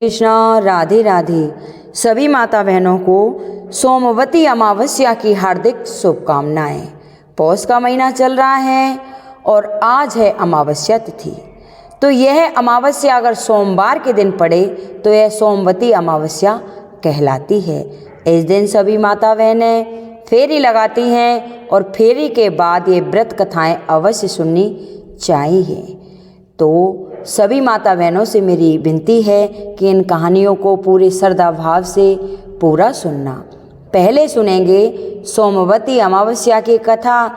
कृष्णा। राधे राधे। सभी माता बहनों को सोमवती अमावस्या की हार्दिक शुभकामनाएं। पौष का महीना चल रहा है और आज है अमावस्या तिथि। तो यह अमावस्या अगर सोमवार के दिन पड़े तो यह सोमवती अमावस्या कहलाती है। इस दिन सभी माता बहनें फेरी लगाती हैं और फेरी के बाद ये व्रत कथाएं अवश्य सुननी चाहिए। तो सभी माता बहनों से मेरी विनती है कि इन कहानियों को पूरे श्रद्धा भाव से पूरा सुनना। पहले सुनेंगे सोमवती अमावस्या की कथा,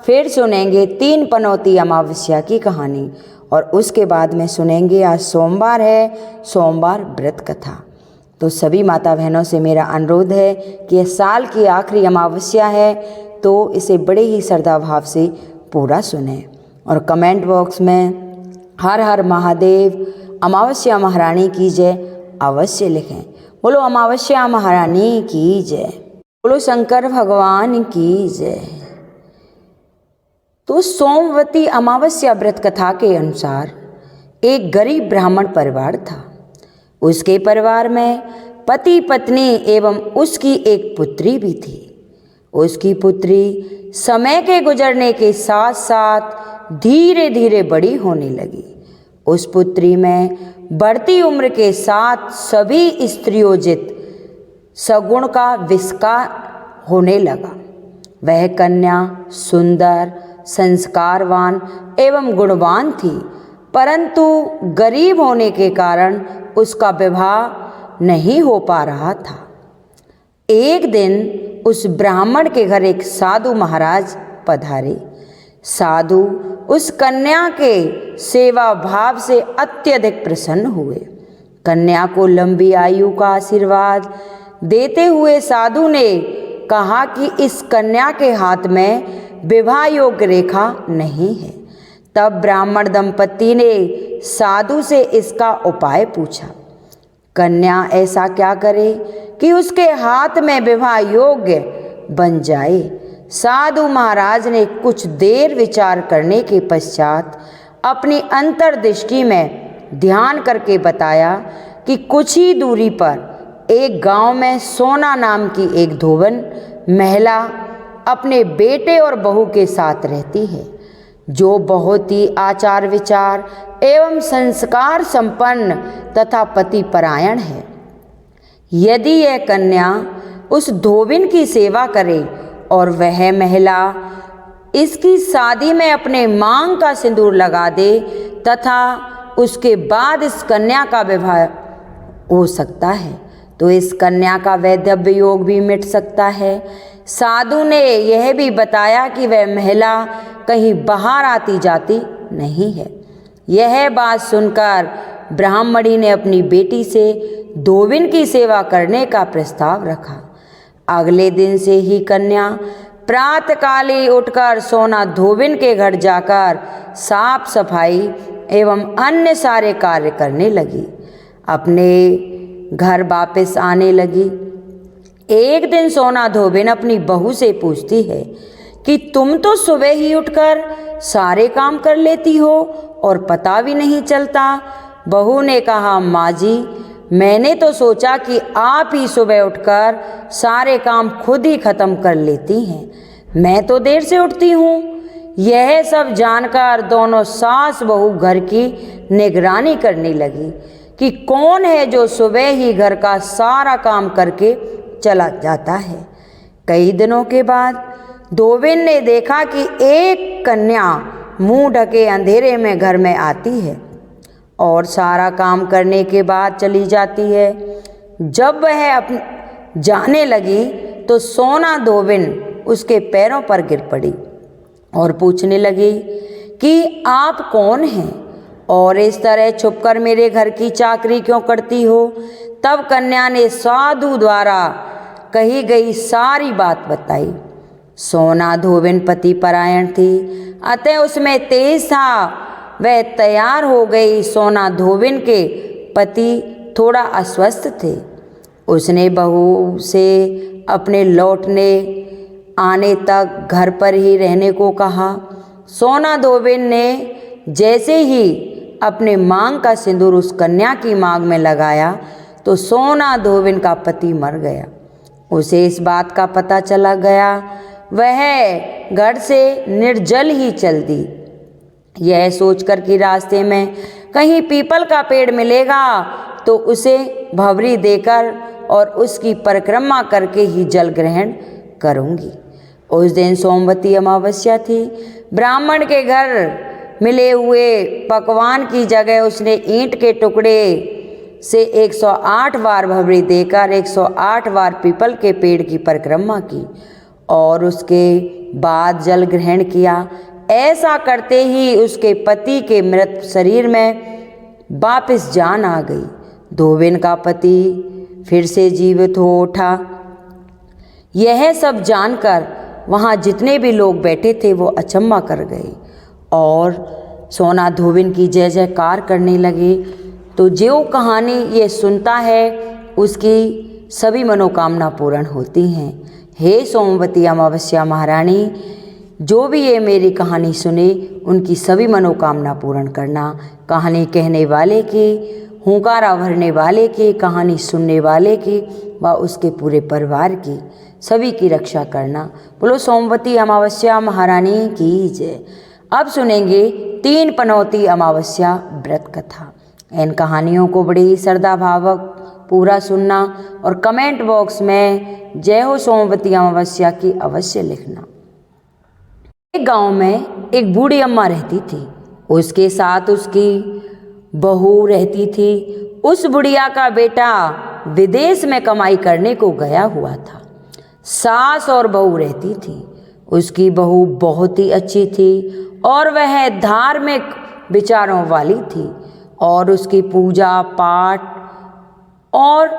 फिर सुनेंगे 3 पनौती अमावस्या की कहानी और उसके बाद में सुनेंगे आज सोमवार है, सोमवार व्रत कथा। तो सभी माता बहनों से मेरा अनुरोध है कि यह साल की आखिरी अमावस्या है तो इसे बड़े ही श्रद्धा भाव से पूरा सुनें और कमेंट बॉक्स में हर हर महादेव, अमावस्या महारानी की जय अवश्य लिखें। बोलो अमावस्या महारानी की जय, बोलो शंकर भगवान की जय। तो सोमवती अमावस्या व्रत कथा के अनुसार एक गरीब ब्राह्मण परिवार था। उसके परिवार में पति पत्नी एवं उसकी एक पुत्री भी थी। उसकी पुत्री समय के गुजरने के साथ साथ धीरे धीरे बड़ी होने लगी। उस पुत्री में बढ़ती उम्र के साथ सभी स्त्रियोजित सगुण का विस्तार होने लगा। वह कन्या सुंदर, संस्कारवान एवं गुणवान थी, परंतु गरीब होने के कारण उसका विवाह नहीं हो पा रहा था। एक दिन उस ब्राह्मण के घर एक साधु महाराज पधारे। साधु उस कन्या के सेवा भाव से अत्यधिक प्रसन्न हुए। कन्या को लंबी आयु का आशीर्वाद देते हुए साधु ने कहा कि इस कन्या के हाथ में विवाह योग्य रेखा नहीं है। तब ब्राह्मण दंपति ने साधु से इसका उपाय पूछा। कन्या ऐसा क्या करे कि उसके हाथ में विवाह योग्य बन जाए। साधु महाराज ने कुछ देर विचार करने के पश्चात अपनी अंतर्दृष्टि में ध्यान करके बताया कि कुछ ही दूरी पर एक गांव में सोना नाम की एक धोबन महिला अपने बेटे और बहू के साथ रहती है, जो बहुत ही आचार विचार एवं संस्कार संपन्न तथा पतिपरायण है। यदि यह कन्या उस धोबिन की सेवा करे और वह महिला इसकी शादी में अपने मांग का सिंदूर लगा दे तथा उसके बाद इस कन्या का विवाह हो सकता है, तो इस कन्या का वैधव्य योग भी मिट सकता है। साधु ने यह भी बताया कि वह महिला कहीं बाहर आती जाती नहीं है। यह बात सुनकर ब्राह्मणी ने अपनी बेटी से धोबिन की सेवा करने का प्रस्ताव रखा। अगले दिन से ही कन्या प्रातःकाली उठकर सोना धोबिन के घर जाकर साफ सफाई एवं अन्य सारे कार्य करने लगी। अपने घर वापस आने लगी। एक दिन सोना धोबिन अपनी बहू से पूछती है कि तुम तो सुबह ही उठकर सारे काम कर लेती हो और पता भी नहीं चलता। बहू ने कहा, माँ जी, मैंने तो सोचा कि आप ही सुबह उठकर सारे काम खुद ही खत्म कर लेती हैं। मैं तो देर से उठती हूँ। यह सब जानकर दोनों सास बहू घर की निगरानी करने लगी कि कौन है जो सुबह ही घर का सारा काम करके चला जाता है। कई दिनों के बाद धोबिन ने देखा कि एक कन्या मुंह ढके अंधेरे में घर में आती है और सारा काम करने के बाद चली जाती है। जब वह जाने लगी तो सोना धोबिन उसके पैरों पर गिर पड़ी और पूछने लगी कि आप कौन हैं और इस तरह छुपकर मेरे घर की चाकरी क्यों करती हो। तब कन्या ने साधु द्वारा कही गई सारी बात बताई। सोना धोबिन पति परायण थी, अतः उसमें तेज था। वह तैयार हो गई। सोना धोबिन के पति थोड़ा अस्वस्थ थे। उसने बहू से अपने लौटने आने तक घर पर ही रहने को कहा। सोना धोबिन ने जैसे ही अपने मांग का सिंदूर उस कन्या की मांग में लगाया तो सोना धोबिन का पति मर गया। उसे इस बात का पता चला गया। वह घर से निर्जल ही चल दी, यह सोचकर कि रास्ते में कहीं पीपल का पेड़ मिलेगा तो उसे भंवरी देकर और उसकी परिक्रमा करके ही जल ग्रहण करूंगी। उस दिन सोमवती अमावस्या थी। ब्राह्मण के घर मिले हुए पकवान की जगह उसने ईंट के टुकड़े से 108 बार भंवरी देकर 108 बार पीपल के पेड़ की परिक्रमा की और उसके बाद जल ग्रहण किया। ऐसा करते ही उसके पति के मृत शरीर में वापस जान आ गई। धोबिन का पति फिर से जीवित हो उठा। यह सब जानकर वहाँ जितने भी लोग बैठे थे वो अचंभा कर गए और सोना धोबिन की जय जयकार करने लगे। तो जो कहानी ये सुनता है उसकी सभी मनोकामना पूर्ण होती हैं। हे सोमवती अमावस्या महारानी, जो भी ये मेरी कहानी सुने उनकी सभी मनोकामना पूर्ण करना। कहानी कहने वाले की, हुंकारा भरने वाले की, कहानी सुनने वाले की व उसके पूरे परिवार की, सभी की रक्षा करना। बोलो सोमवती अमावस्या महारानी की जय। अब सुनेंगे 3 पनौती अमावस्या व्रत कथा। इन कहानियों को बड़ी ही श्रद्धा भावक पूरा सुनना और कमेंट बॉक्स में जय हो सोमवती अमावस्या की अवश्य लिखना। एक गांव में एक बूढ़ी अम्मा रहती थी। उसके साथ उसकी बहू रहती थी। उस बुढ़िया का बेटा विदेश में कमाई करने को गया हुआ था। सास और बहू रहती थी। उसकी बहू बहुत ही अच्छी थी और वह धार्मिक विचारों वाली थी और उसकी पूजा पाठ और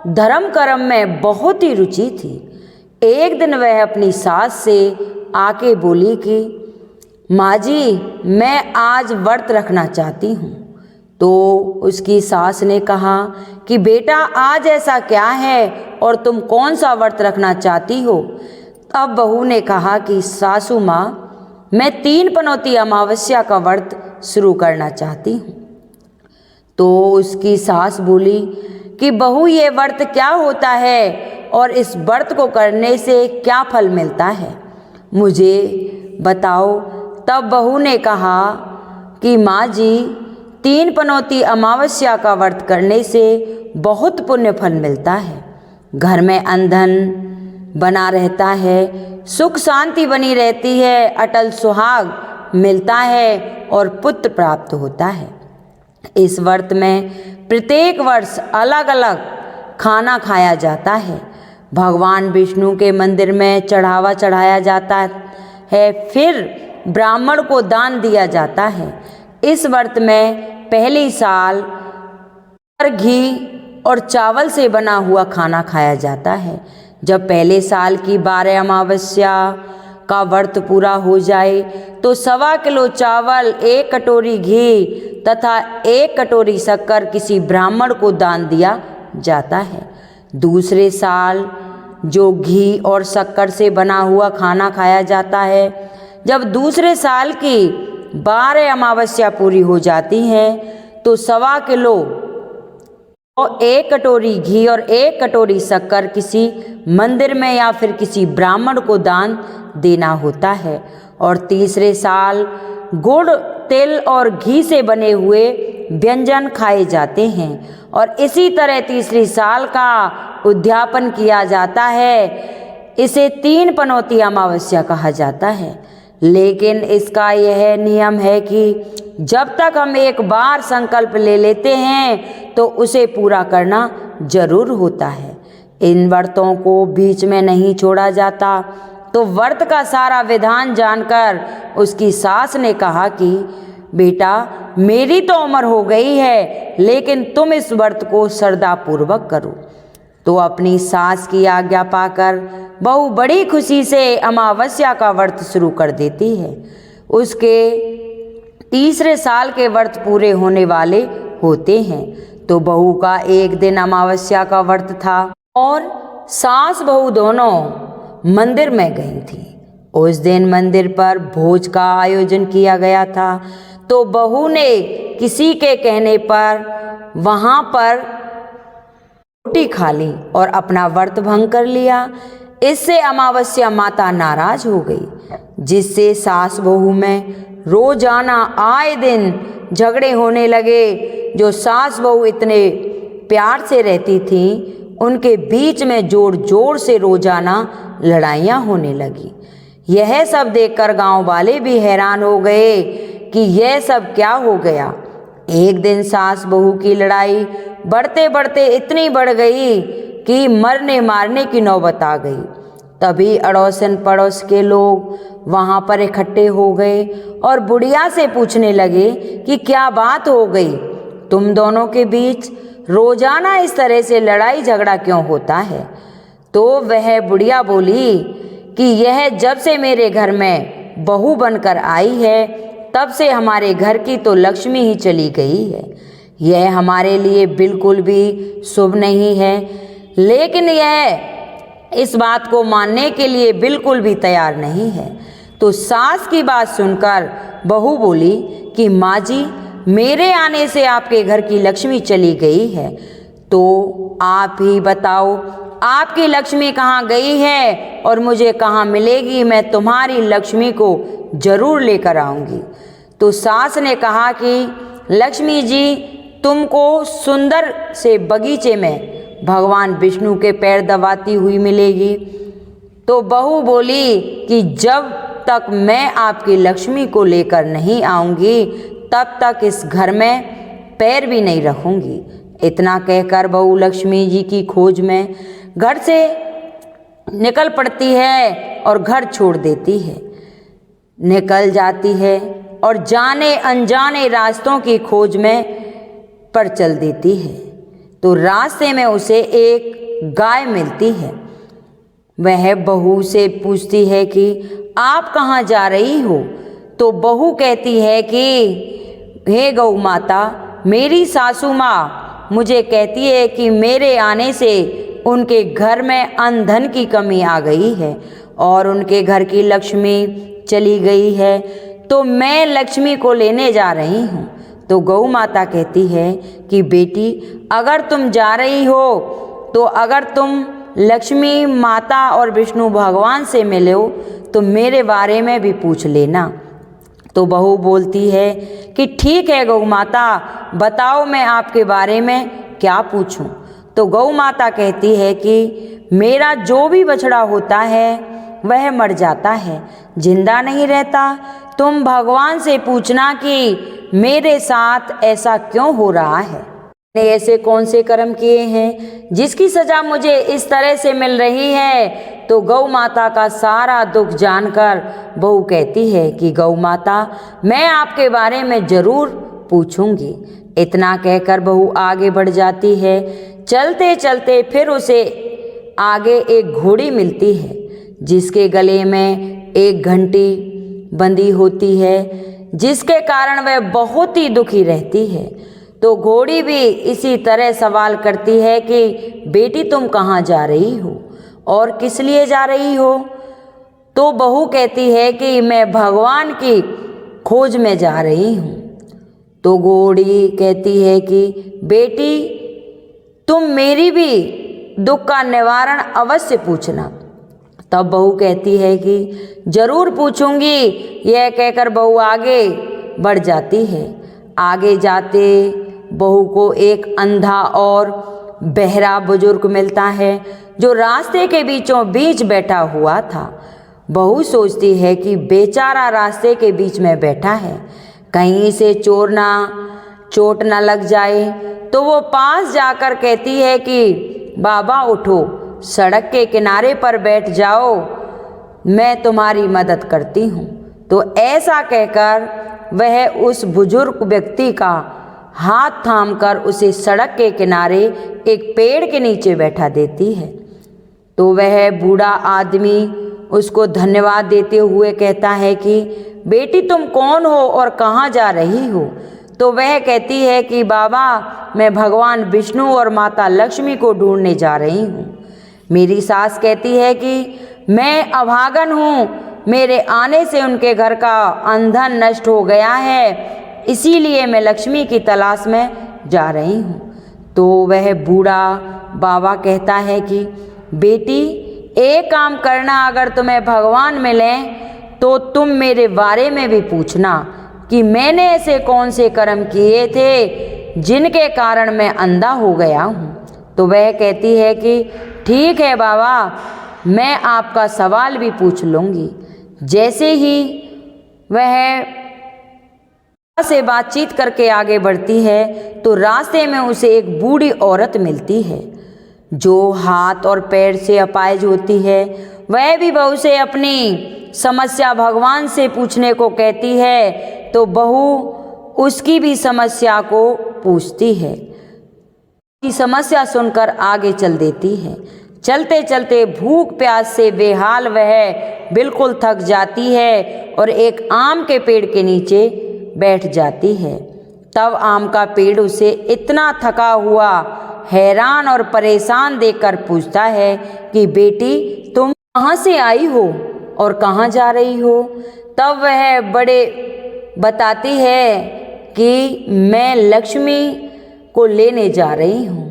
धर्म कर्म में बहुत ही रुचि थी। एक दिन वह अपनी सास से आके बोली कि माँ जी, मैं आज व्रत रखना चाहती हूँ। तो उसकी सास ने कहा कि बेटा, आज ऐसा क्या है और तुम कौन सा व्रत रखना चाहती हो? तब बहू ने कहा कि सासू माँ, मैं 3 पनौती अमावस्या का व्रत शुरू करना चाहती हूँ। तो उसकी सास बोली कि बहू, ये व्रत क्या होता है और इस व्रत को करने से क्या फल मिलता है, मुझे बताओ। तब बहू ने कहा कि माँ जी, 3 पनौती अमावस्या का व्रत करने से बहुत पुण्य फल मिलता है। घर में अनधन बना रहता है, सुख शांति बनी रहती है, अटल सुहाग मिलता है और पुत्र प्राप्त होता है। इस व्रत में प्रत्येक वर्ष अलग अलग खाना खाया जाता है। भगवान विष्णु के मंदिर में चढ़ावा चढ़ाया जाता है, फिर ब्राह्मण को दान दिया जाता है। इस व्रत में पहली साल घी और चावल से बना हुआ खाना खाया जाता है। जब पहले साल की 12 अमावस्या का व्रत पूरा हो जाए तो 1.25 किलो चावल, 1 कटोरी घी तथा 1 कटोरी शक्कर किसी ब्राह्मण को दान दिया जाता है। दूसरे साल जो घी और शक्कर से बना हुआ खाना खाया जाता है। जब दूसरे साल की 12 अमावस्या पूरी हो जाती है तो 1.25 किलो और 1 कटोरी घी और 1 कटोरी शक्कर किसी मंदिर में या फिर किसी ब्राह्मण को दान देना होता है। और तीसरे साल गुड़, तिल और घी से बने हुए व्यंजन खाए जाते हैं और इसी तरह तीसरी साल का उद्यापन किया जाता है। इसे 3 पनौती अमावस्या कहा जाता है। लेकिन इसका यह नियम है कि जब तक हम एक बार संकल्प ले लेते हैं तो उसे पूरा करना जरूर होता है। इन व्रतों को बीच में नहीं छोड़ा जाता। तो व्रत का सारा विधान जानकर उसकी सास ने कहा कि बेटा, मेरी तो उम्र हो गई है, लेकिन तुम इस व्रत को श्रद्धापूर्वक करो। तो अपनी सास की आज्ञा पाकर बहू बड़ी खुशी से अमावस्या का व्रत शुरू कर देती है। उसके तीसरे साल के व्रत पूरे होने वाले होते हैं। तो बहू का एक दिन अमावस्या का व्रत था और सास बहू दोनों मंदिर में गई थी। उस दिन मंदिर पर भोज का आयोजन किया गया था। तो बहू ने किसी के कहने पर वहाँ पर रोटी खा ली और अपना व्रत भंग कर लिया। इससे अमावस्या माता नाराज हो गई, जिससे सास बहू में रोजाना आए दिन झगड़े होने लगे। जो सास बहू इतने प्यार से रहती थीं, उनके बीच में जोर जोर से रोजाना लड़ाइयाँ होने लगी। यह सब देखकर गांव वाले भी हैरान हो गए कि यह सब क्या हो गया। एक दिन सास बहू की लड़ाई बढ़ते बढ़ते इतनी बढ़ गई कि मरने मारने की नौबत आ गई। तभी अड़ोसन पड़ोस के लोग वहां पर इकट्ठे हो गए और बुढ़िया से पूछने लगे कि क्या बात हो गई, तुम दोनों के बीच रोजाना इस तरह से लड़ाई झगड़ा क्यों होता है। तो वह बुढ़िया बोली कि यह जब से मेरे घर में बहू बनकर आई है, तब से हमारे घर की तो लक्ष्मी ही चली गई है। यह हमारे लिए बिल्कुल भी शुभ नहीं है। लेकिन यह इस बात को मानने के लिए बिल्कुल भी तैयार नहीं है। तो सास की बात सुनकर बहू बोली कि माँ जी, मेरे आने से आपके घर की लक्ष्मी चली गई है, तो आप ही बताओ आपकी लक्ष्मी कहाँ गई है और मुझे कहाँ मिलेगी। मैं तुम्हारी लक्ष्मी को जरूर लेकर आऊँगी। तो सास ने कहा कि लक्ष्मी जी तुमको सुंदर से बगीचे में भगवान विष्णु के पैर दबाती हुई मिलेगी। तो बहू बोली कि जब तक मैं आपकी लक्ष्मी को लेकर नहीं आऊँगी, तब तक इस घर में पैर भी नहीं रखूँगी। इतना कहकर बहू लक्ष्मी जी की खोज में घर से निकल पड़ती है और घर छोड़ देती है। निकल जाती है और जाने अनजाने रास्तों की खोज में पर चल देती है। तो रास्ते में उसे एक गाय मिलती है। वह बहू से पूछती है कि आप कहाँ जा रही हो। तो बहू कहती है कि हे गौ माता, मेरी सासू माँ मुझे कहती है कि मेरे आने से उनके घर में अन्न धन की कमी आ गई है और उनके घर की लक्ष्मी चली गई है, तो मैं लक्ष्मी को लेने जा रही हूँ। तो गौ माता कहती है कि बेटी, अगर तुम जा रही हो तो अगर तुम लक्ष्मी माता और विष्णु भगवान से मिलो तो मेरे बारे में भी पूछ लेना। तो बहू बोलती है कि ठीक है गौ माता, बताओ मैं आपके बारे में क्या पूछूं। तो गौ माता कहती है कि मेरा जो भी बछड़ा होता है वह मर जाता है, जिंदा नहीं रहता। तुम भगवान से पूछना कि मेरे साथ ऐसा क्यों हो रहा है, मैंने ऐसे कौन से कर्म किए हैं जिसकी सजा मुझे इस तरह से मिल रही है। तो गौ माता का सारा दुख जानकर बहू कहती है कि गौ माता, मैं आपके बारे में जरूर पूछूंगी। इतना कहकर बहू आगे बढ़ जाती है। चलते चलते फिर उसे आगे एक घोड़ी मिलती है, जिसके गले में एक घंटी बंधी होती है, जिसके कारण वह बहुत ही दुखी रहती है। तो घोड़ी भी इसी तरह सवाल करती है कि बेटी तुम कहाँ जा रही हो और किस लिए जा रही हो। तो बहू कहती है कि मैं भगवान की खोज में जा रही हूँ। तो घोड़ी कहती है कि बेटी तुम मेरी भी दुख का निवारण अवश्य पूछना। तब बहू कहती है कि जरूर पूछूंगी। यह कहकर बहू आगे बढ़ जाती है। आगे जाते बहू को एक अंधा और बहरा बुजुर्ग मिलता है, जो रास्ते के बीचों बीच बैठा हुआ था। बहू सोचती है कि बेचारा रास्ते के बीच में बैठा है, कहीं से चोट ना लग जाए। तो वो पास जाकर कहती है कि बाबा उठो, सड़क के किनारे पर बैठ जाओ, मैं तुम्हारी मदद करती हूँ। तो ऐसा कहकर वह उस बुजुर्ग व्यक्ति का हाथ थामकर उसे सड़क के किनारे एक पेड़ के नीचे बैठा देती है। तो वह बूढ़ा आदमी उसको धन्यवाद देते हुए कहता है कि बेटी तुम कौन हो और कहाँ जा रही हो। तो वह कहती है कि बाबा मैं भगवान विष्णु और माता लक्ष्मी को ढूंढने जा रही हूँ। मेरी सास कहती है कि मैं अभागन हूँ, मेरे आने से उनके घर का अंधन नष्ट हो गया है, इसीलिए मैं लक्ष्मी की तलाश में जा रही हूँ। तो वह बूढ़ा बाबा कहता है कि बेटी, एक काम करना, अगर तुम्हें भगवान मिलें तो तुम मेरे बारे में भी पूछना कि मैंने ऐसे कौन से कर्म किए थे जिनके कारण मैं अंधा हो गया हूँ। तो वह कहती है कि ठीक है बाबा, मैं आपका सवाल भी पूछ लूँगी। जैसे ही वह से बातचीत करके आगे बढ़ती है तो रास्ते में उसे एक बूढ़ी औरत मिलती है जो हाथ और पैर से अपाहिज होती है। वह भी बहू से अपनी समस्या भगवान से पूछने को कहती है तो बहू उसकी भी समस्या को पूछती है। की समस्या सुनकर आगे चल देती है। चलते चलते भूख प्यास से बेहाल वह बिल्कुल थक जाती है और एक आम के पेड़ के नीचे बैठ जाती है। तब आम का पेड़ उसे इतना थका हुआ, हैरान और परेशान देखकर पूछता है कि बेटी, तुम कहाँ से आई हो और कहाँ जा रही हो? तब वह बड़े बताती है कि मैं लक्ष्मी को लेने जा रही हूँ।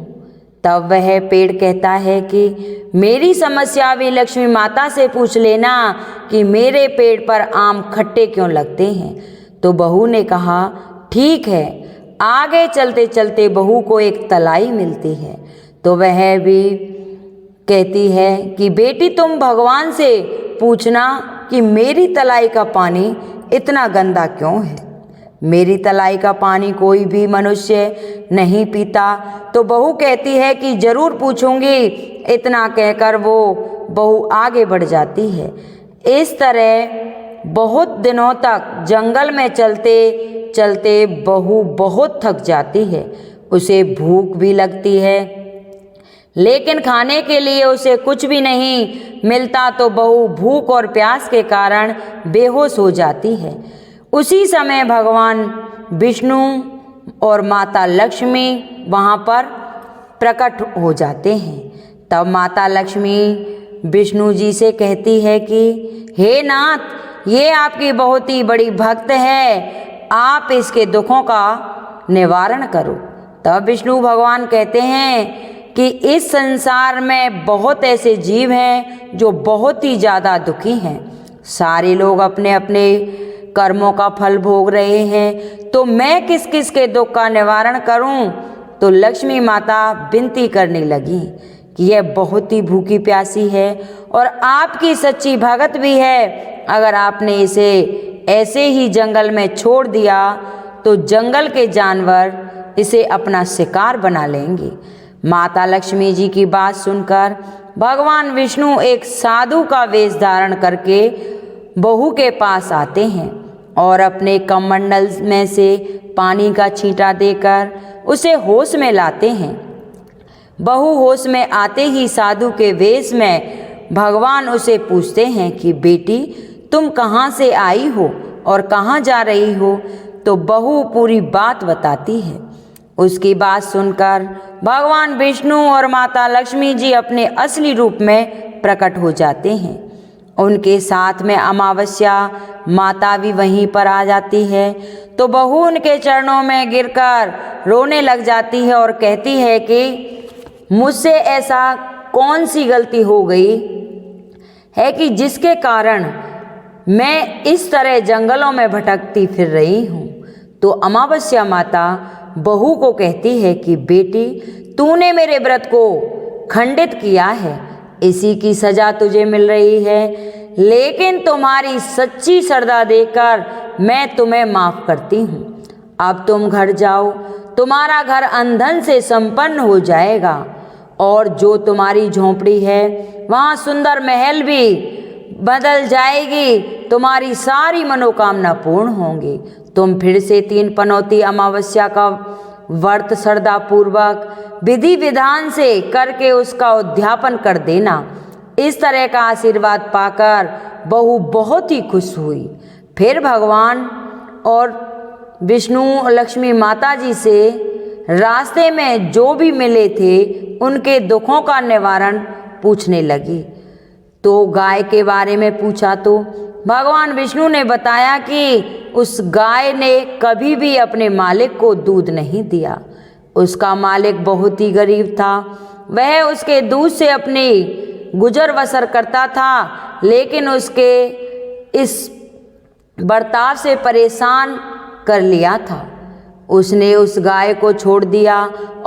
तब वह पेड़ कहता है कि मेरी समस्या भी लक्ष्मी माता से पूछ लेना कि मेरे पेड़ पर आम खट्टे क्यों लगते हैं। तो बहू ने कहा ठीक है। आगे चलते चलते बहू को एक तलाई मिलती है तो वह भी कहती है कि बेटी, तुम भगवान से पूछना कि मेरी तलाई का पानी इतना गंदा क्यों है। मेरी तलाई का पानी कोई भी मनुष्य नहीं पीता। तो बहू कहती है कि जरूर पूछूंगी। इतना कहकर वो बहू आगे बढ़ जाती है। इस तरह बहुत दिनों तक जंगल में चलते चलते बहू बहुत थक जाती है। उसे भूख भी लगती है लेकिन खाने के लिए उसे कुछ भी नहीं मिलता तो बहू भूख और प्यास के कारण बेहोश हो जाती है। उसी समय भगवान विष्णु और माता लक्ष्मी वहाँ पर प्रकट हो जाते हैं। तब माता लक्ष्मी विष्णु जी से कहती है कि हे नाथ, ये आपकी बहुत ही बड़ी भक्त है, आप इसके दुखों का निवारण करो। तब विष्णु भगवान कहते हैं कि इस संसार में बहुत ऐसे जीव हैं जो बहुत ही ज़्यादा दुखी हैं। सारे लोग अपने अपने कर्मों का फल भोग रहे हैं, तो मैं किस किस के दुख का निवारण करूं? तो लक्ष्मी माता विनती करने लगी कि यह बहुत ही भूखी प्यासी है और आपकी सच्ची भगत भी है। अगर आपने इसे ऐसे ही जंगल में छोड़ दिया तो जंगल के जानवर इसे अपना शिकार बना लेंगे। माता लक्ष्मी जी की बात सुनकर भगवान विष्णु एक साधु का वेश धारण करके बहू के पास आते हैं और अपने कमंडल में से पानी का छींटा देकर उसे होश में लाते हैं। बहू होश में आते ही साधु के वेश में भगवान उसे पूछते हैं कि बेटी, तुम कहाँ से आई हो और कहाँ जा रही हो? तो बहू पूरी बात बताती है। उसकी बात सुनकर भगवान विष्णु और माता लक्ष्मी जी अपने असली रूप में प्रकट हो जाते हैं। उनके साथ में अमावस्या माता भी वहीं पर आ जाती है। तो बहू उनके चरणों में गिरकर रोने लग जाती है और कहती है कि मुझसे ऐसा कौन सी गलती हो गई है कि जिसके कारण मैं इस तरह जंगलों में भटकती फिर रही हूँ। तो अमावस्या माता बहू को कहती है कि बेटी, तूने मेरे व्रत को खंडित किया है, इसी की सजा तुझे मिल रही है, लेकिन तुम्हारी सच्ची श्रद्धा देखकर मैं तुम्हें माफ़ करती हूँ। अब तुम घर जाओ, तुम्हारा घर अंधन से संपन्न हो जाएगा और जो तुम्हारी झोंपड़ी है वहाँ सुंदर महल भी बदल जाएगी। तुम्हारी सारी मनोकामना पूर्ण होंगी। तुम फिर से 3 पनौती अमावस्या का व्रत श्रद्धापूर्वक विधि विधान से करके उसका उद्यापन कर देना। इस तरह का आशीर्वाद पाकर बहू बहुत ही खुश हुई। फिर भगवान और विष्णु लक्ष्मी माता जी से रास्ते में जो भी मिले थे उनके दुखों का निवारण पूछने लगी। तो गाय के बारे में पूछा तो भगवान विष्णु ने बताया कि उस गाय ने कभी भी अपने मालिक को दूध नहीं दिया। उसका मालिक बहुत ही गरीब था। वह उसके दूध से अपनी गुजर बसर करता था, लेकिन उसके इस बर्ताव से परेशान कर लिया था। उसने उस गाय को छोड़ दिया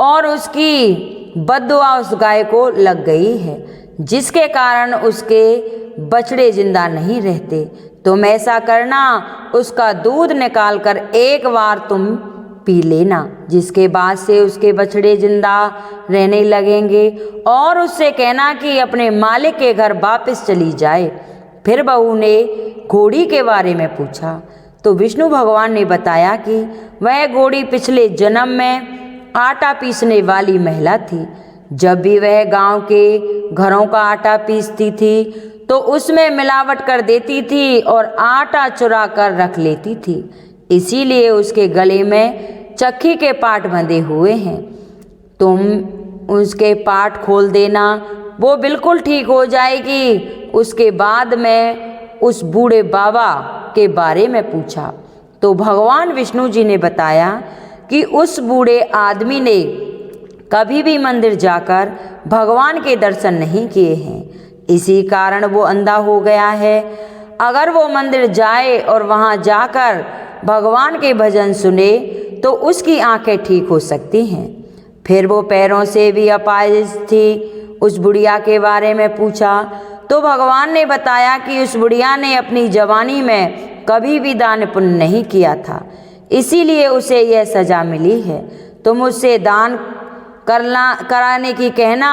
और उसकी बद्दुआ उस गाय को लग गई है, जिसके कारण उसके बछड़े जिंदा नहीं रहते। तुम ऐसा करना, उसका दूध निकाल कर एक बार तुम पी लेना, जिसके बाद से उसके बछड़े जिंदा रहने लगेंगे, और उससे कहना कि अपने मालिक के घर वापस चली जाए। फिर बहू ने घोड़ी के बारे में पूछा तो विष्णु भगवान ने बताया कि वह घोड़ी पिछले जन्म में आटा पीसने वाली महिला थी। जब भी वह गांव के घरों का आटा पीसती थी तो उसमें मिलावट कर देती थी और आटा चुरा कर रख लेती थी, इसीलिए उसके गले में चक्की के पाट बंधे हुए हैं। तुम उसके पाट खोल देना, वो बिल्कुल ठीक हो जाएगी। उसके बाद मैं उस बूढ़े बाबा के बारे में पूछा तो भगवान विष्णु जी ने बताया कि उस बूढ़े आदमी ने कभी भी मंदिर जाकर भगवान के दर्शन नहीं किए हैं, इसी कारण वो अंधा हो गया है। अगर वो मंदिर जाए और वहाँ जाकर भगवान के भजन सुने तो उसकी आंखें ठीक हो सकती हैं। फिर वो पैरों से भी अपाहिज थी। उस बुढ़िया के बारे में पूछा तो भगवान ने बताया कि उस बुढ़िया ने अपनी जवानी में कभी भी दान पुण्य नहीं किया था, इसीलिए उसे यह सजा मिली है। तुम उससे दान कराने की कहना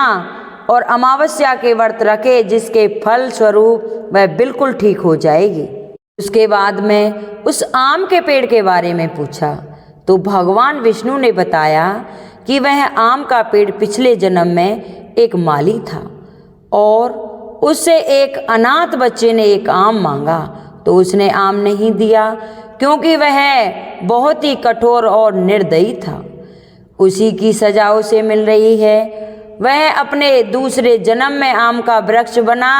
और अमावस्या के व्रत रखे, जिसके फल स्वरूप वह बिल्कुल ठीक हो जाएगी। उसके बाद में उस आम के पेड़ के बारे में पूछा तो भगवान विष्णु ने बताया कि वह आम का पेड़ पिछले जन्म में एक माली था और उससे एक अनाथ बच्चे ने एक आम मांगा तो उसने आम नहीं दिया, क्योंकि वह बहुत ही कठोर और निर्दयी था। उसी की सजा उसे मिल रही है। वह अपने दूसरे जन्म में आम का वृक्ष बना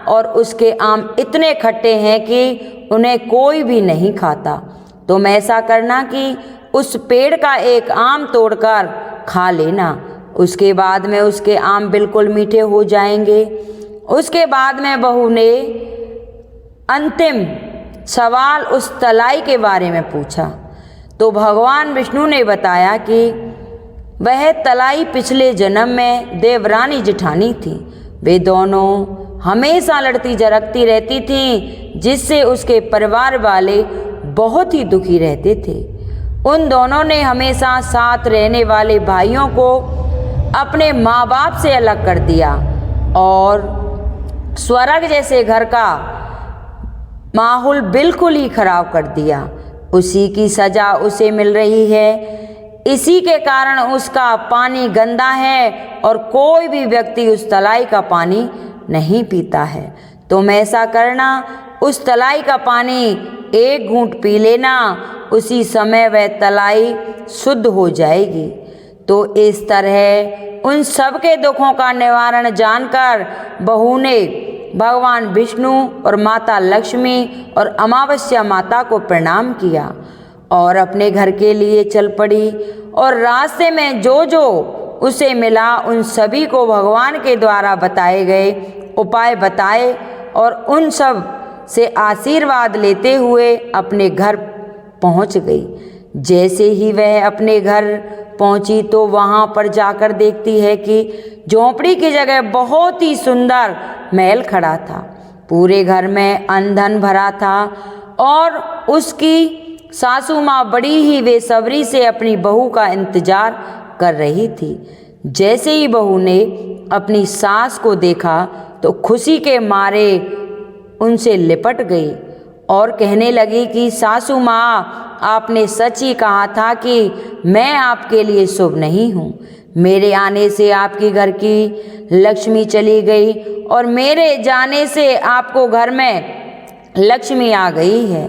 और उसके आम इतने खट्टे हैं कि उन्हें कोई भी नहीं खाता। तुम ऐसा करना कि उस पेड़ का एक आम तोड़कर खा लेना, उसके बाद में उसके आम बिल्कुल मीठे हो जाएंगे। उसके बाद में बहू ने अंतिम सवाल उस तलाई के बारे में पूछा तो भगवान विष्णु ने बताया कि वह तलाई पिछले जन्म में देवरानी जेठानी थी। वे दोनों हमेशा लड़ती झगड़ती रहती थीं, जिससे उसके परिवार वाले बहुत ही दुखी रहते थे। उन दोनों ने हमेशा साथ रहने वाले भाइयों को अपने माँ बाप से अलग कर दिया और स्वर्ग जैसे घर का माहौल बिल्कुल ही खराब कर दिया। उसी की सजा उसे मिल रही है। इसी के कारण उसका पानी गंदा है और कोई भी व्यक्ति उस तलाई का पानी नहीं पीता है। तुम ऐसा करना, उस तलाई का पानी एक घूंट पी लेना, उसी समय वह तलाई शुद्ध हो जाएगी। तो इस तरह उन सब के दुखों का निवारण जानकर बहू ने भगवान विष्णु और माता लक्ष्मी और अमावस्या माता को प्रणाम किया और अपने घर के लिए चल पड़ी। और रास्ते में जो जो उसे मिला उन सभी को भगवान के द्वारा बताए गए उपाय बताए और उन सब से आशीर्वाद लेते हुए अपने घर पहुंच गई। जैसे ही वह अपने घर पहुंची तो वहां पर जाकर देखती है कि झोंपड़ी की जगह बहुत ही सुंदर महल खड़ा था। पूरे घर में अन्न धन भरा था और उसकी सासू माँ बड़ी ही बेसब्री से अपनी बहू का इंतजार कर रही थी। जैसे ही बहू ने अपनी सास को देखा तो खुशी के मारे उनसे लिपट गई और कहने लगी कि सासू माँ, आपने सच ही कहा था कि मैं आपके लिए शुभ नहीं हूँ। मेरे आने से आपके घर की लक्ष्मी चली गई और मेरे जाने से आपको घर में लक्ष्मी आ गई है।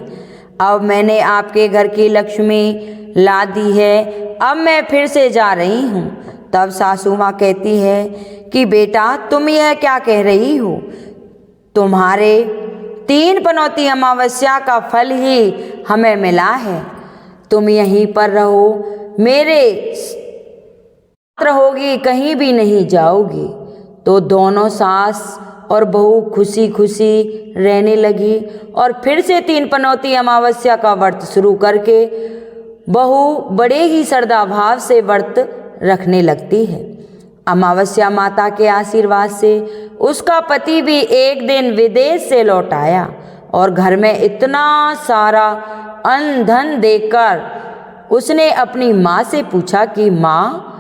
अब मैंने आपके घर की लक्ष्मी ला दी है, अब मैं फिर से जा रही हूँ। तब सासू माँ कहती है कि बेटा, तुम यह क्या कह रही हो? तुम्हारे 3 पनौती अमावस्या का फल ही हमें मिला है। तुम यहीं पर रहो, मेरे रहोगी, कहीं भी नहीं जाओगी। तो दोनों सास और बहू खुशी खुशी रहने लगी और फिर से 3 पनौती अमावस्या का व्रत शुरू करके बहू बड़े ही श्रद्धाभाव से व्रत रखने लगती है। अमावस्या माता के आशीर्वाद से उसका पति भी एक दिन विदेश से लौट आया और घर में इतना सारा अन्न धन देखकर उसने अपनी माँ से पूछा कि माँ,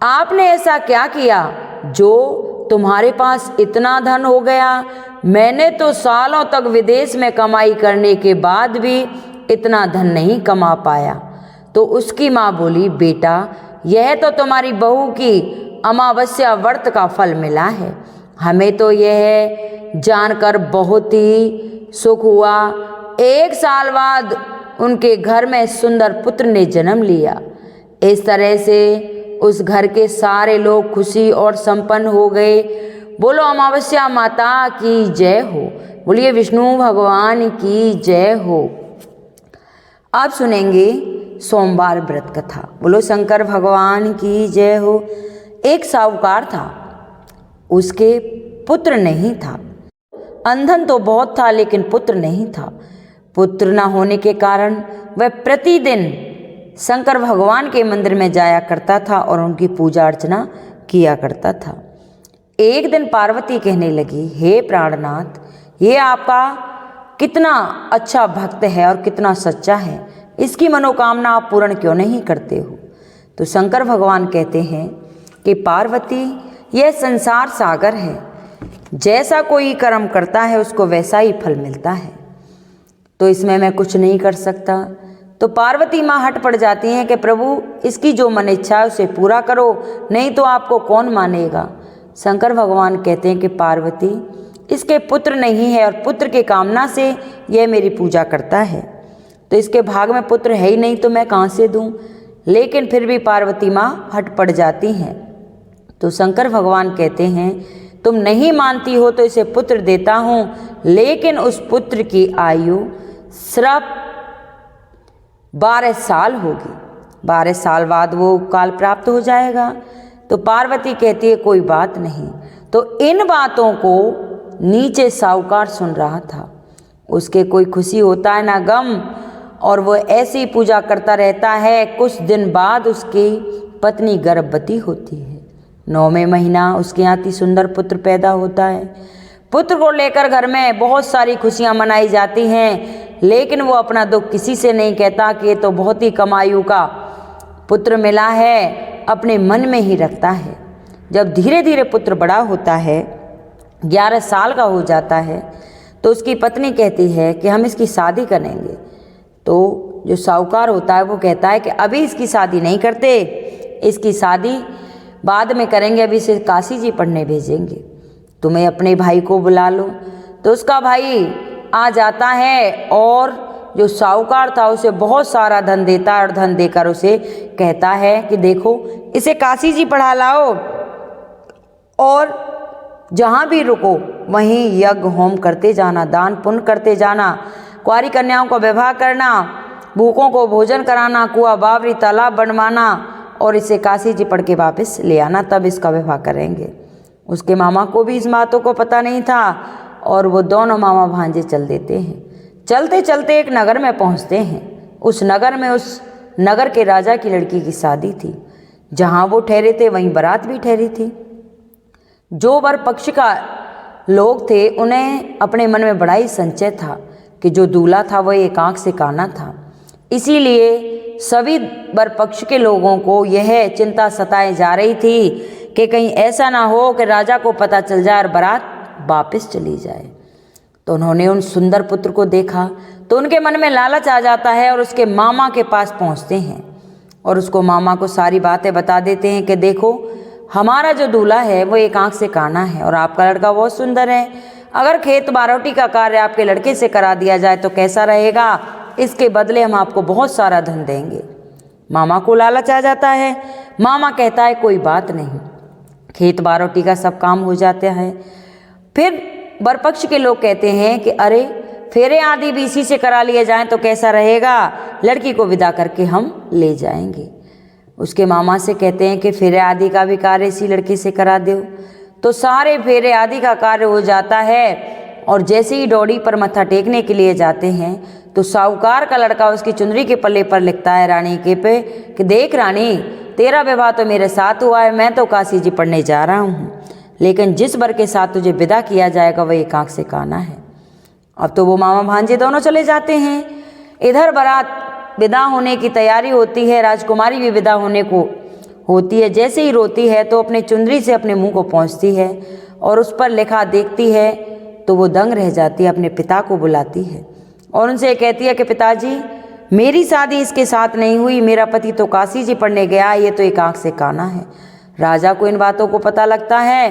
आपने ऐसा क्या किया जो तुम्हारे पास इतना धन हो गया? मैंने तो सालों तक विदेश में कमाई करने के बाद भी इतना धन नहीं कमा पाया। तो उसकी माँ बोली, बेटा, यह तो तुम्हारी बहू की अमावस्या व्रत का फल मिला है। हमें तो यह जानकर बहुत ही सुख हुआ। 1 साल बाद उनके घर में सुंदर पुत्र ने जन्म लिया। इस तरह से उस घर के सारे लोग खुशी और संपन्न हो गए। बोलो अमावस्या माता की जय हो, बोलिए विष्णु भगवान की जय हो। अब सुनेंगे सोमवार व्रत कथा। बोलो शंकर भगवान की जय हो। एक साहूकार था, उसके पुत्र नहीं था। अंधन तो बहुत था लेकिन पुत्र नहीं था। पुत्र न होने के कारण वह प्रतिदिन शंकर भगवान के मंदिर में जाया करता था और उनकी पूजा अर्चना किया करता था। एक दिन पार्वती कहने लगी, हे प्राणनाथ, ये आपका कितना अच्छा भक्त है और कितना सच्चा है, इसकी मनोकामना आप पूर्ण क्यों नहीं करते हो? तो शंकर भगवान कहते हैं कि पार्वती, यह संसार सागर है, जैसा कोई कर्म करता है उसको वैसा ही फल मिलता है, तो इसमें मैं कुछ नहीं कर सकता। तो पार्वती माँ हट पड़ जाती हैं कि प्रभु, इसकी जो मन इच्छा है उसे पूरा करो, नहीं तो आपको कौन मानेगा। शंकर भगवान कहते हैं कि पार्वती, इसके पुत्र नहीं है और पुत्र के कामना से यह मेरी पूजा करता है, तो इसके भाग में पुत्र है ही नहीं तो मैं कहाँ से दूँ। लेकिन फिर भी पार्वती माँ हट पड़ जाती हैं। तो शंकर भगवान कहते हैं, तुम नहीं मानती हो तो इसे पुत्र देता हूँ, लेकिन उस पुत्र की आयु सिर्फ 12 साल होगी। 12 साल बाद वो काल प्राप्त हो जाएगा। तो पार्वती कहती है कोई बात नहीं। तो इन बातों को नीचे साहूकार सुन रहा था। उसके कोई खुशी होता है ना गम, और वो ऐसी पूजा करता रहता है। कुछ दिन बाद उसकी पत्नी गर्भवती होती है। 9वें महीना उसके यहाँ अति सुंदर पुत्र पैदा होता है। पुत्र को लेकर घर में बहुत सारी खुशियाँ मनाई जाती हैं, लेकिन वो अपना दुख किसी से नहीं कहता कि ये तो बहुत ही कम आयु का पुत्र मिला है, अपने मन में ही रखता है। जब धीरे धीरे पुत्र बड़ा होता है, 11 साल का हो जाता है, तो उसकी पत्नी कहती है कि हम इसकी शादी करेंगे। तो जो साहूकार होता है वो कहता है कि अभी इसकी शादी नहीं करते, इसकी शादी बाद में करेंगे, अभी इसे काशी जी पढ़ने भेजेंगे, तुम्हें अपने भाई को बुला लो। तो उसका भाई आ जाता है और जो साहूकार था उसे बहुत सारा धन देता है और धन देकर उसे कहता है कि देखो, इसे काशी जी पढ़ा लाओ और जहाँ भी रुको वहीं यज्ञ होम करते जाना, दान पुण्य करते जाना, कुंवारी कन्याओं का विवाह करना, भूखों को भोजन कराना, कुआं बावरी तालाब बनवाना और इसे काशी जी पढ़ के वापस ले आना, तब इसका विवाह करेंगे। उसके मामा को भी इस बातों को पता नहीं था और वो दोनों मामा भांजे चल देते हैं। चलते चलते एक नगर में पहुंचते हैं। उस नगर में उस नगर के राजा की लड़की की शादी थी। जहां वो ठहरे थे वहीं बारात भी ठहरी थी। जो वर पक्ष का लोग थे उन्हें अपने मन में बड़ा ही संचय था कि जो दूल्हा था वह एक आंख से काना था। इसीलिए सभी वर पक्ष के लोगों को यह चिंता सताए जा रही थी कि कहीं ऐसा ना हो कि राजा को पता चल जाए और बारात वापस चली जाए। तो उन्होंने उन सुंदर पुत्र को देखा तो उनके मन में लालच आ जाता है और उसके मामा के पास पहुंचते हैं और उसको मामा को सारी बातें बता देते हैं कि देखो, हमारा जो दूल्हा है वो एक आंख से काना है और आपका लड़का बहुत सुंदर है। अगर खेत बारोटी का कार्य आपके लड़के से करा दिया जाए तो कैसा रहेगा? इसके बदले हम आपको बहुत सारा धन देंगे। मामा को लालच आ जाता है। मामा कहता है कोई बात नहीं, खेत बारोटी का सब काम हो जाता है। फिर बरपक्ष के लोग कहते हैं कि अरे, फेरे आदि भी इसी से करा लिए जाएं तो कैसा रहेगा? लड़की को विदा करके हम ले जाएंगे। उसके मामा से कहते हैं कि फेरे आदि का भी कार्य इसी लड़के से करा दो। तो सारे फेरे आदि का कार्य हो जाता है और जैसे ही डोड़ी पर मत्था टेकने के लिए जाते हैं तो साहूकार का लड़का उसकी चुनरी के पल्ले पर लिखता है रानी के पे कि देख रानी, तेरा विवाह तो मेरे साथ हुआ है, मैं तो काशी जी पढ़ने जा रहा हूँ, लेकिन जिस वर के साथ तुझे विदा किया जाएगा वह एक आँख से काना है। अब तो वो मामा भांजे दोनों चले जाते हैं। इधर बारात विदा होने की तैयारी होती है, राजकुमारी भी विदा होने को होती है। जैसे ही रोती है तो अपने चुनरी से अपने मुंह को पोंछती है और उस पर लिखा देखती है तो वो दंग रह जाती है। अपने पिता को बुलाती है और उनसे कहती है कि पिताजी, मेरी शादी इसके साथ नहीं हुई, मेरा पति तो काशी जी पढ़ने गया, ये तो एक आँख से काना है। राजा को इन बातों को पता लगता है।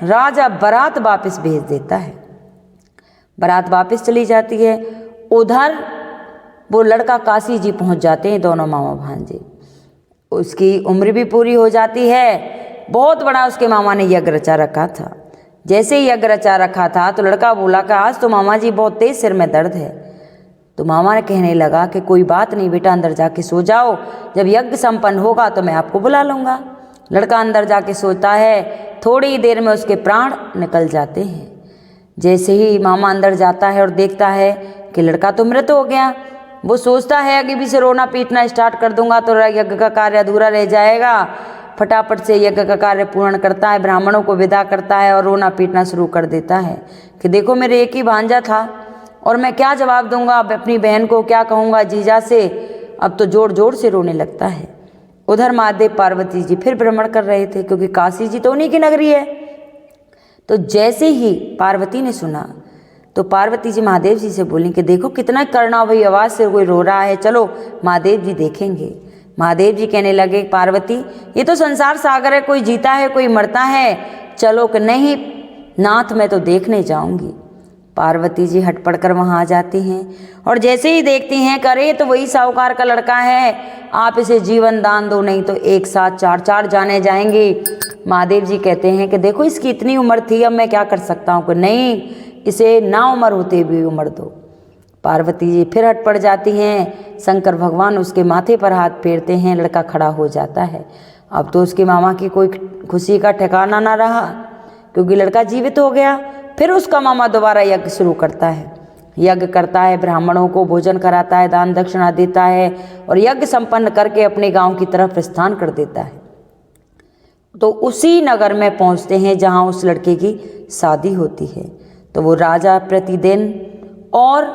राजा बारात वापस भेज देता है। बारात वापस चली जाती है। उधर वो लड़का काशी जी पहुंच जाते हैं दोनों मामा भांजे। उसकी उम्र भी पूरी हो जाती है। बहुत बड़ा उसके मामा ने यज्ञ रचा रखा था। जैसे ही यज्ञ रचा रखा था तो लड़का बोला कि आज तो मामा जी बहुत तेज सिर में दर्द है। तो मामा ने कहने लगा कि कोई बात नहीं बेटा, अंदर जाके सो जाओ, जब यज्ञ संपन्न होगा तो मैं आपको बुला लूँगा। लड़का अंदर जाके सोता है। थोड़ी देर में उसके प्राण निकल जाते हैं। जैसे ही मामा अंदर जाता है और देखता है कि लड़का तो मृत हो गया, वो सोचता है कि भी से रोना पीटना स्टार्ट कर दूंगा तो यज्ञ का कार्य अधूरा रह जाएगा। फटाफट से यज्ञ का कार्य पूर्ण करता है, ब्राह्मणों को विदा करता है और रोना पीटना शुरू कर देता है कि देखो मेरे एक ही भांजा था और मैं क्या जवाब दूंगा, अब अपनी बहन को क्या कहूँगा जीजा से। अब तो जोर जोर से रोने लगता है। उधर महादेव पार्वती जी फिर भ्रमण कर रहे थे क्योंकि काशी जी तो उन्हीं की नगरी है। तो जैसे ही पार्वती ने सुना तो पार्वती जी महादेव जी से बोली कि देखो कितना करना भाई, आवाज़ से कोई रो रहा है, चलो महादेव जी देखेंगे। महादेव जी कहने लगे पार्वती, ये तो संसार सागर है, कोई जीता है कोई मरता है, चलो कि नहीं नाथ मैं तो देखने जाऊंगी। पार्वती जी हट पड़कर वहाँ आ जाती हैं और जैसे ही देखती हैं करे तो वही साहूकार का लड़का है, आप इसे जीवन दान दो नहीं तो एक साथ 4-4 जाने जाएंगे। महादेव जी कहते हैं कि देखो इसकी इतनी उम्र थी, अब मैं क्या कर सकता हूँ कि नहीं, इसे ना उम्र होते भी उम्र दो। पार्वती जी फिर हट पड़ जाती हैं। शंकर भगवान उसके माथे पर हाथ फेरते हैं, लड़का खड़ा हो जाता है। अब तो उसके मामा की कोई खुशी का ठिकाना ना रहा क्योंकि लड़का जीवित हो गया। फिर उसका मामा दोबारा यज्ञ शुरू करता है, यज्ञ करता है, ब्राह्मणों को भोजन कराता है, दान दक्षिणा देता है और यज्ञ संपन्न करके अपने गांव की तरफ प्रस्थान कर देता है। तो उसी नगर में पहुंचते हैं जहां उस लड़के की शादी होती है। तो वो राजा प्रतिदिन और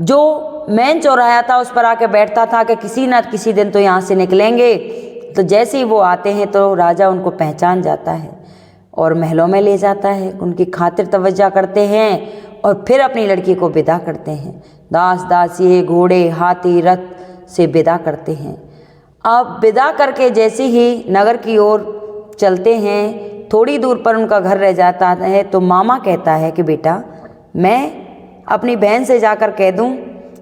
जो मेन चौराहा था उस पर आके बैठता था कि किसी न किसी दिन तो यहाँ से निकलेंगे। तो जैसे ही वो आते हैं तो राजा उनको पहचान जाता है और महलों में ले जाता है, उनकी खातिर तवज्जो करते हैं और फिर अपनी लड़की को विदा करते हैं। दास दासी घोड़े हाथी रथ से विदा करते हैं। अब विदा करके जैसे ही नगर की ओर चलते हैं, थोड़ी दूर पर उनका घर रह जाता है। तो मामा कहता है कि बेटा मैं अपनी बहन से जाकर कह दूं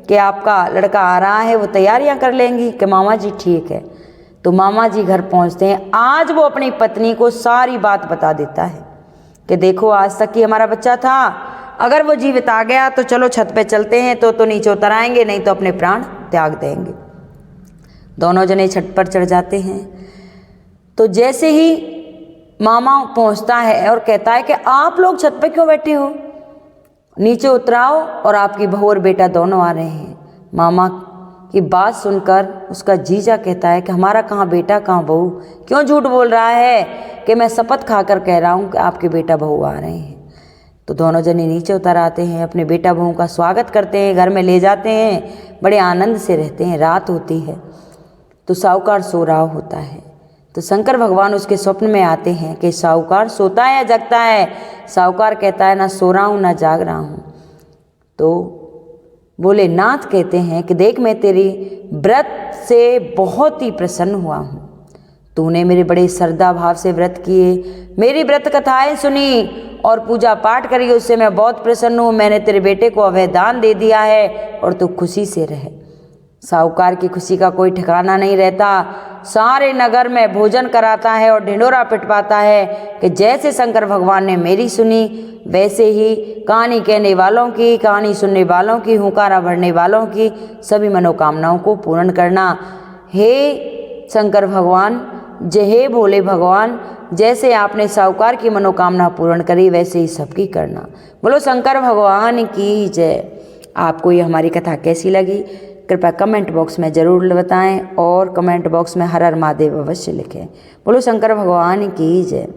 कि आपका लड़का आ रहा है, वो तैयारियां कर लेंगी। कि मामा जी ठीक है। तो मामा जी घर पहुंचते हैं। आज वो अपनी पत्नी को सारी बात बता देता है कि देखो आज तक ही हमारा बच्चा था, अगर वो जीवित आ गया तो चलो छत पे चलते हैं तो नीचे उतर आएंगे, नहीं तो अपने प्राण त्याग देंगे। दोनों जने छत पर चढ़ जाते हैं। तो जैसे ही मामा पहुंचता है और कहता है कि आप लोग छत पे क्यों बैठे हो, नीचे उतराओ और आपकी बहू और बेटा दोनों आ रहे हैं। मामा की बात सुनकर उसका जीजा कहता है कि हमारा कहाँ बेटा कहाँ बहू, क्यों झूठ बोल रहा है कि मैं शपथ खाकर कह रहा हूँ कि आपके बेटा बहू आ रहे हैं। तो दोनों जने नीचे उतर आते हैं, अपने बेटा बहू का स्वागत करते हैं, घर में ले जाते हैं, बड़े आनंद से रहते हैं। रात होती है तो साहूकार सो रहा होता है। तो शंकर भगवान उसके स्वप्न में आते हैं कि साहूकार सोता है या जगता है। साहूकार कहता है ना सो रहा हूँ ना जाग रहा हूँ। तो बोले नाथ कहते हैं कि देख मैं तेरी व्रत से बहुत ही प्रसन्न हुआ हूँ, तूने मेरे बड़े श्रद्धा भाव से व्रत किए, मेरी व्रत कथाएं सुनी और पूजा पाठ करी, उससे मैं बहुत प्रसन्न हूँ। मैंने तेरे बेटे को अभय दान दे दिया है और तू खुशी से रहे। साहूकार की खुशी का कोई ठिकाना नहीं रहता। सारे नगर में भोजन कराता है और ढिंढोरा पिटवाता है कि जैसे शंकर भगवान ने मेरी सुनी वैसे ही कहानी कहने वालों की, कहानी सुनने वालों की, हुंकारा भरने वालों की सभी मनोकामनाओं को पूर्ण करना। हे शंकर भगवान, जय हे भोले भगवान, जैसे आपने साहूकार की मनोकामना पूर्ण करी वैसे ही सबकी करना। बोलो शंकर भगवान की जय। आपको ये हमारी कथा कैसी लगी कृपया कमेंट बॉक्स में ज़रूर बताएं और कमेंट बॉक्स में हर हर महादेव अवश्य लिखें। बोलो शंकर भगवान की जय।